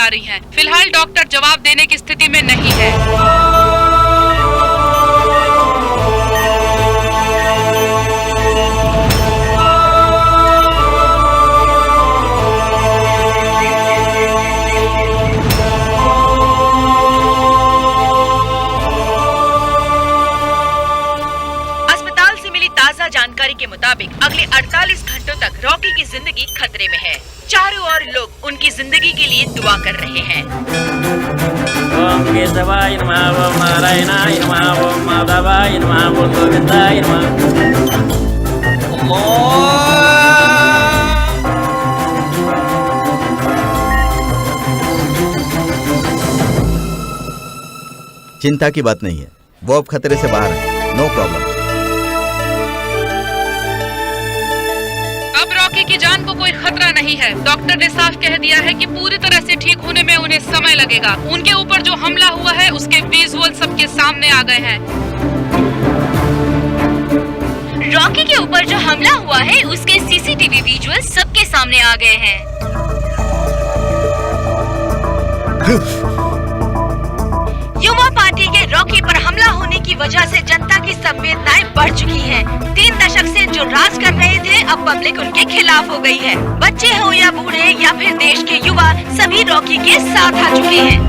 आ रही हैं। फिलहाल डॉक्टर जवाब देने की स्थिति में नहीं है। जानकारी के मुताबिक अगले 48 घंटों तक रॉकी की जिंदगी खतरे में है। चारों ओर लोग उनकी जिंदगी के लिए दुआ कर रहे हैं। ओम केशवाय नमः, ओम नारायणाय नमः, ओम माधवाय नमः, ओम गोविंदाय नमः। चिंता की बात नहीं है, वो अब खतरे से बाहर है। No problem. की जान को कोई खतरा नहीं है। डॉक्टर ने साफ कह दिया है कि पूरी तरह से ठीक होने में उन्हें समय लगेगा। उनके ऊपर जो हमला हुआ है उसके विजुअल सबके सामने आ गए हैं। रॉकी के ऊपर जो हमला हुआ है उसके सीसीटीवी विजुअल सबके सामने आ गए हैं। युवा पार्टी के रॉकी पर हमला होने की वजह से जनता की संवेदनाएं बढ़ चुकी हैं। 3 दशक से जो राज कर रहे थे अब पब्लिक उनके खिलाफ हो गई है। बच्चे हो या बूढ़े या फिर देश के युवा, सभी रॉकी के साथ आ चुके हैं।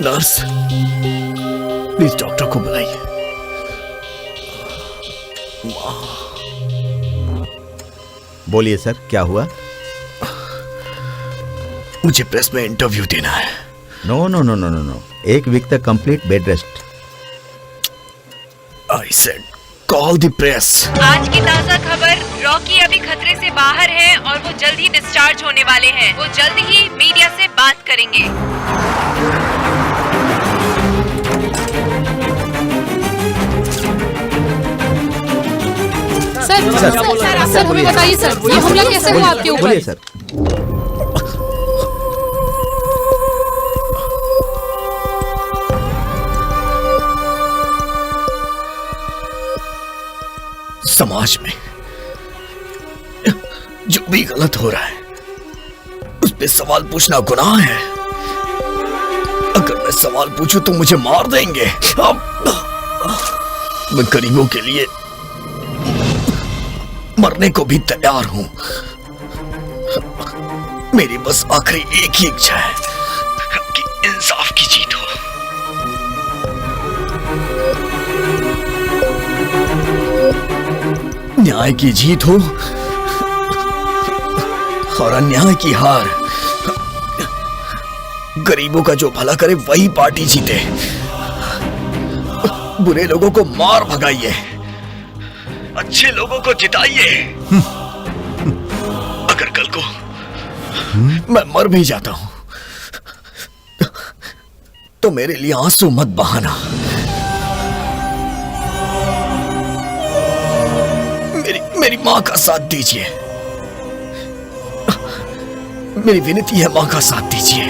नर्स, प्लीज डॉक्टर को बुलाइए। बोलिए सर, क्या हुआ? मुझे प्रेस में इंटरव्यू देना है। No no no no no no, 1 week तक complete bed rest. I said call the press. आज की ताजा खबर, रॉकी अभी खतरे से बाहर है और वो जल्द ही डिस्चार्ज होने वाले हैं। वो जल्द ही मीडिया से बात करेंगे। सर हमें बताइए सर, ये हमला कैसे हुआ आपके ऊपर? बोलिए सर। समाज में जो भी गलत हो रहा है उस पे सवाल पूछना गुनाह है। अगर मैं सवाल पूछूं तो मुझे मार देंगे। मैं गरीबों के लिए मरने को भी तैयार हूं। मेरी बस आखिरी एक ही इच्छा है कि इंसाफ की जीत हो। न्याय की जीत हो और अन्याय की हार। गरीबों का जो भला करे वही पार्टी जीते। बुरे लोगों को मार भगाइए, अच्छे लोगों को जिताइए। अगर कल को मैं मर भी जाता हूं तो मेरे लिए आंसू मत बहाना। मेरी मां का साथ दीजिए। मेरी विनती है, मां का साथ दीजिए।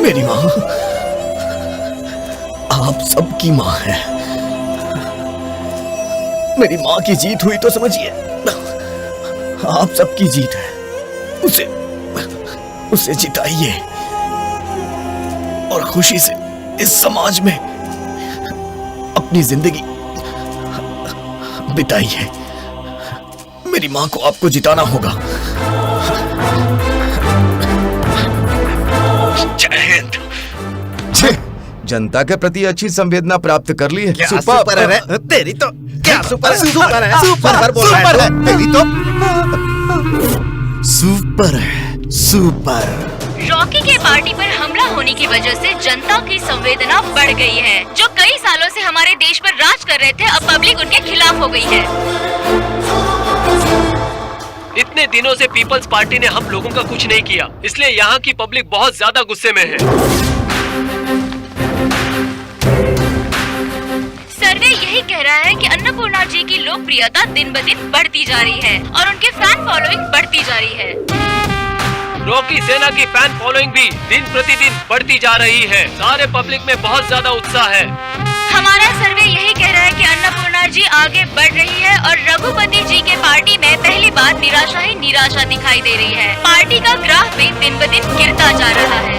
मेरी मां आप सबकी मां है। मेरी मां की जीत हुई तो समझिए आप सबकी जीत है। उसे जिताइए और खुशी से इस समाज में अपनी जिंदगी बिताइए। मेरी मां को आपको जिताना होगा। जय हिंद। जनता के प्रति अच्छी संवेदना प्राप्त कर ली है। सुपर है तेरी तो। क्या सुपर है? सुपर है, सुपर बोल रहा है तेरी तो। सुपर है, सुपर। रॉकी के पार्टी पर हमला होने की वजह से जनता की संवेदना बढ़ गई है। जो कई सालों से हमारे देश पर राज कर रहे थे अब पब्लिक उनके खिलाफ हो गई है। इतने दिनों से पीपल्स पार्टी ने हम लोगों का कुछ नहीं किया, इसलिए यहाँ की पब्लिक बहुत ज्यादा गुस्से में है। सर्वे यही कह रहा है कि अन्नपूर्णा जी की लोकप्रियता दिन ब दिन बढ़ती जा रही है और उनके फैन फॉलोइंग बढ़ती जा रही है। रॉकी सेना की फैन फॉलोइंग भी दिन प्रतिदिन बढ़ती जा रही है। सारे पब्लिक में बहुत ज्यादा उत्साह है। हमारा सर्वे यही कह रहा है कि अन्नपूर्णा जी आगे बढ़ रही है और रघुपति जी के पार्टी में पहली बार निराशा ही निराशा दिखाई दे रही है। पार्टी का ग्राफ भी दिन ब दिन गिरता जा रहा है।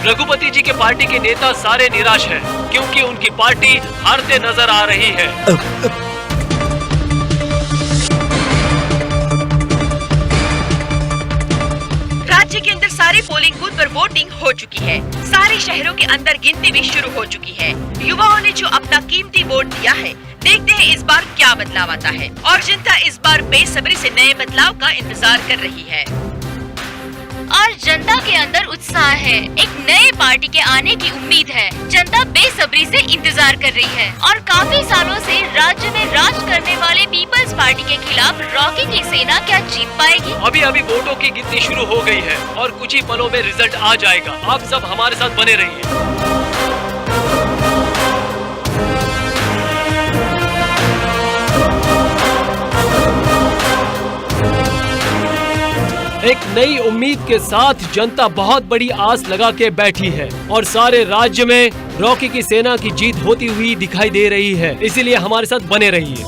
रघुपति जी के पार्टी के नेता सारे निराश हैं क्योंकि उनकी पार्टी हारते नजर आ रही है। राज्य के अंदर सारे पोलिंग बूथ पर वोटिंग हो चुकी है। सारे शहरों के अंदर गिनती भी शुरू हो चुकी है। युवाओं ने जो अपना कीमती वोट दिया है, देखते हैं इस बार क्या बदलाव आता है। और जनता इस बार बेसब्री से नए बदलाव का इंतजार कर रही है और जनता के अंदर उत्साह है। एक नए पार्टी के आने की उम्मीद है। जनता बेसब्री से इंतजार कर रही है और काफी सालों से राज्य में राज करने वाले पीपल्स पार्टी के खिलाफ रॉकी की सेना क्या जीत पाएगी? अभी अभी वोटों की गिनती शुरू हो गई है और कुछ ही पलों में रिजल्ट आ जाएगा। आप सब हमारे साथ बने रहिए। एक नई उम्मीद के साथ जनता बहुत बड़ी आस लगा के बैठी है और सारे राज्य में रॉकी की सेना की जीत होती हुई दिखाई दे रही है। इसीलिए हमारे साथ बने रहिए।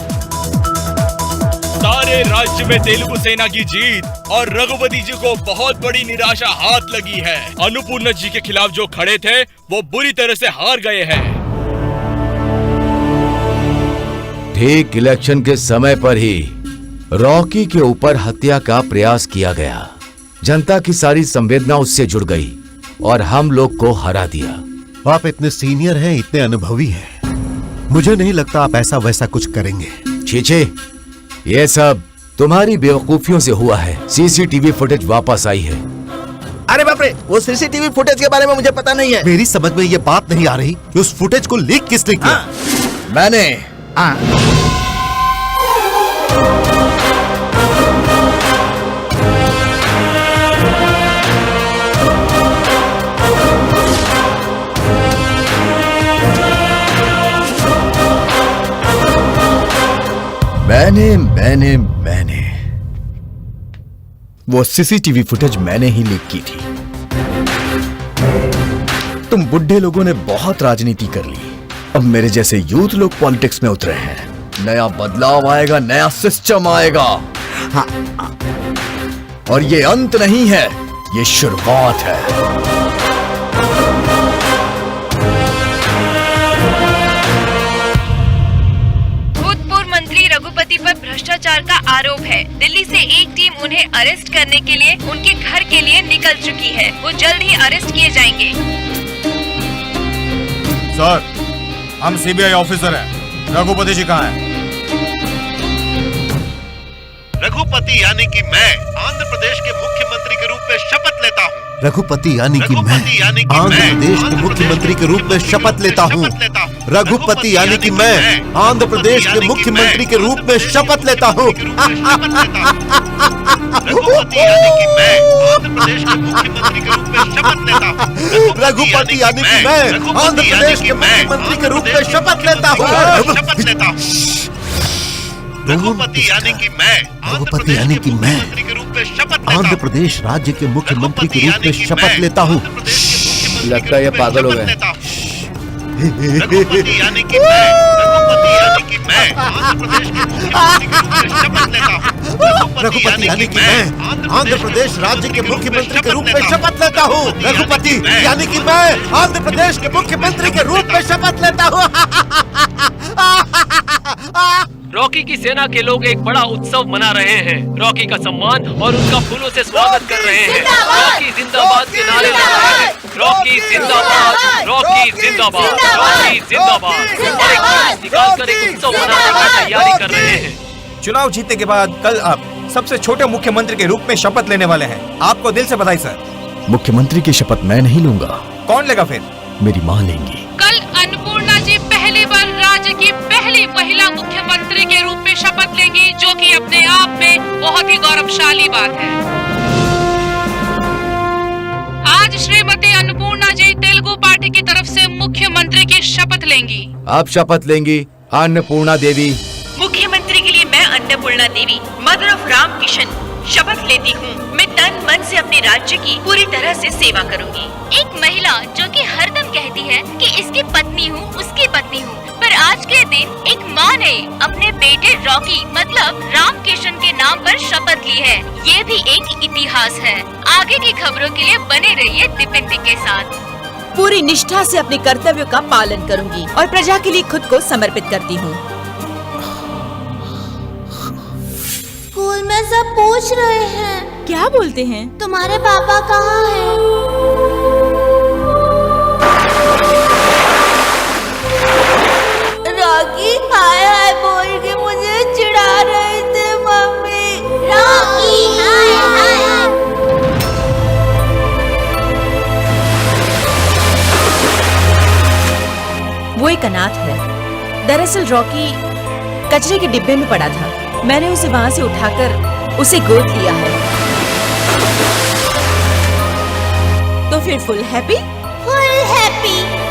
सारे राज्य में तेलुगु सेना की जीत और रघुपति जी को बहुत बड़ी निराशा हाथ लगी है। अन्नपूर्णा जी के खिलाफ जो खड़े थे वो बुरी तरह से हार गए हैं। ठीक इलेक्शन के समय पर ही रॉकी के ऊपर हत्या का प्रयास किया गया। जनता की सारी संवेदना उससे जुड़ गई और हम लोग को हरा दिया। आप इतने सीनियर हैं, इतने अनुभवी हैं, मुझे नहीं लगता आप ऐसा वैसा कुछ करेंगे। छीछे, ये सब तुम्हारी बेवकूफियों से हुआ है। सीसीटीवी फुटेज वापस आई है। अरे बाप रे, वो सीसीटीवी फुटेज के बारे में मुझे पता नहीं है। मेरी समझ में ये बात नहीं आ रही कि उस फुटेज को लीक किसने किया। मैंने। मैंने वो सीसीटीवी फुटेज मैंने ही लीक की थी। तुम बुढ़े लोगों ने बहुत राजनीति कर ली, अब मेरे जैसे यूथ लोग पॉलिटिक्स में उतरे हैं। नया बदलाव आएगा, नया सिस्टम आएगा। हाँ, और ये अंत नहीं है, ये शुरुआत है। रघुपति पर भ्रष्टाचार का आरोप है। दिल्ली से एक टीम उन्हें अरेस्ट करने के लिए उनके घर के लिए निकल चुकी है। वो जल्द ही अरेस्ट किए जाएंगे। सर, हम सीबीआई ऑफिसर हैं। रघुपति जी कहाँ हैं? रघुपति यानी कि मैं आंध्र प्रदेश के मुख्यमंत्री के रूप में शपथ लेता हूँ। रघुपति यानी कि मैं आंध्र प्रदेश के मुख्यमंत्री के रूप में शपथ लेता हूँ। रघुपति यानी कि मैं आंध्र प्रदेश के मुख्यमंत्री के रूप में शपथ लेता हूँ। रघुपति यानी कि मैं आंध्र प्रदेश के मुख्यमंत्री के रूप में शपथ लेता हूँ। रघुपति यानी कि मैं आंध्र प्रदेश के मुख्यमंत्री के रूप में शपथ लेता हूँ। रघुपति यानी कि मैं रघुपति यानी कि मैं आंध्र प्रदेश राज्य के मुख्यमंत्री के रूप में शपथ लेता हूँ। लगता है ये पागल हो गए। रघुपति यानी कि मैं आंध्र प्रदेश के मुख्यमंत्री के रूप में शपथ लेता हूँ। रघुपति यानी कि मैं आंध्र प्रदेश राज्य के मुख्यमंत्री के रूप में शपथ लेता हूँ। रघुपति यानी कि मैं आंध्र प्रदेश के मुख्यमंत्री के रूप में शपथ लेता हूँ। रॉकी की सेना के लोग एक बड़ा उत्सव मना रहे हैं। रॉकी का सम्मान और उनका फूलों से स्वागत कर रहे हैं। रॉकी जिंदाबाद के नारे लगा रहे हैं। रॉकी जिंदाबाद, रॉकी जिंदाबाद, रॉकी जिंदाबाद। और एक जुलूस निकालकर एक उत्सव मनाने की तैयारी कर रहे हैं। चुनाव जीतने के बाद कल आप सबसे छोटे मुख्यमंत्री के रूप में शपथ लेने वाले हैं। आपको दिल से बधाई सर। मुख्यमंत्री की शपथ मैं नहीं लूंगा। कौन लेगा फिर? मेरी माँ लेंगी। कल अन्नपूर्णा जी पहली बार राज्य की पहली महिला मुख्यमंत्री के रूप में शपथ लेंगी, जो कि अपने आप में बहुत ही गौरवशाली बात है। आज श्रीमती अन्नपूर्णा जी तेलुगु पार्टी की तरफ से मुख्यमंत्री की शपथ लेंगी। आप शपथ लेंगी अन्नपूर्णा देवी। मुख्यमंत्री के लिए मैं अन्नपूर्णा देवी, मदर ऑफ राम किशन, शपथ लेती हूँ मैं तन मन से अपने राज्य की पूरी तरह से सेवा करूँगी। एक महिला जो कि हरदम कहती है कि इसकी पत्नी हूँ, उसकी पत्नी हूँ, पर आज के दिन एक माँ ने अपने बेटे रॉकी मतलब राम किशन के नाम पर शपथ ली है। ये भी एक इतिहास है। आगे की खबरों के लिए बने रहिए दीपिंदी के साथ। पूरी निष्ठा से अपने कर्तव्यों का पालन करूंगी और प्रजा के लिए खुद को समर्पित करती हूँ। स्कूल में सब पूछ रहे हैं। क्या बोलते हैं? तुम्हारे पापा कहाँ हैं? रॉकी हाय हाय बोल के मुझे चिढ़ा रहे थे मम्मी। रॉकी हाय हाय। वो एक अनाथ है। दरअसल रॉकी कचरे के डिब्बे में पड़ा था। मैंने उसे वहाँ से उठाकर उसे गोद लिया है। तो फिर फुल हैप्पी? Full happy.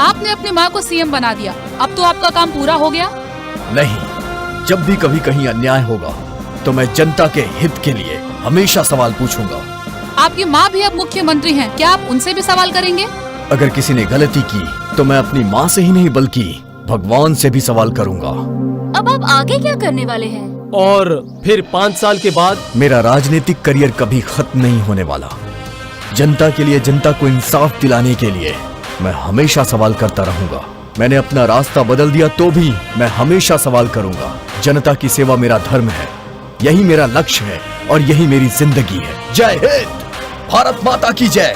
आपने अपनी माँ को सीएम बना दिया, अब तो आपका काम पूरा हो गया? नहीं, जब भी कभी कहीं अन्याय होगा तो मैं जनता के हित के लिए हमेशा सवाल पूछूंगा। आपकी माँ भी अब मुख्यमंत्री हैं, क्या आप उनसे भी सवाल करेंगे? अगर किसी ने गलती की तो मैं अपनी माँ से ही नहीं बल्कि भगवान से भी सवाल करूंगा। अब आप आगे क्या करने वाले हैं? और फिर 5 साल के बाद मेरा राजनीतिक करियर कभी खत्म नहीं होने वाला। जनता के लिए, जनता को इंसाफ दिलाने के लिए मैं हमेशा सवाल करता रहूंगा। मैंने अपना रास्ता बदल दिया तो भी मैं हमेशा सवाल करूंगा। जनता की सेवा मेरा धर्म है, यही मेरा लक्ष्य है और यही मेरी जिंदगी है। जय हिंद, भारत माता की जय।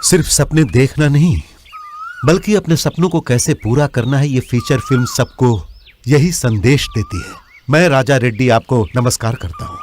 सिर्फ सपने देखना नहीं, बल्कि अपने सपनों को कैसे पूरा करना है, ये फीचर फिल्म सबको यही संदेश देती है। मैं राजा रेड्डी आपको नमस्कार करता हूँ।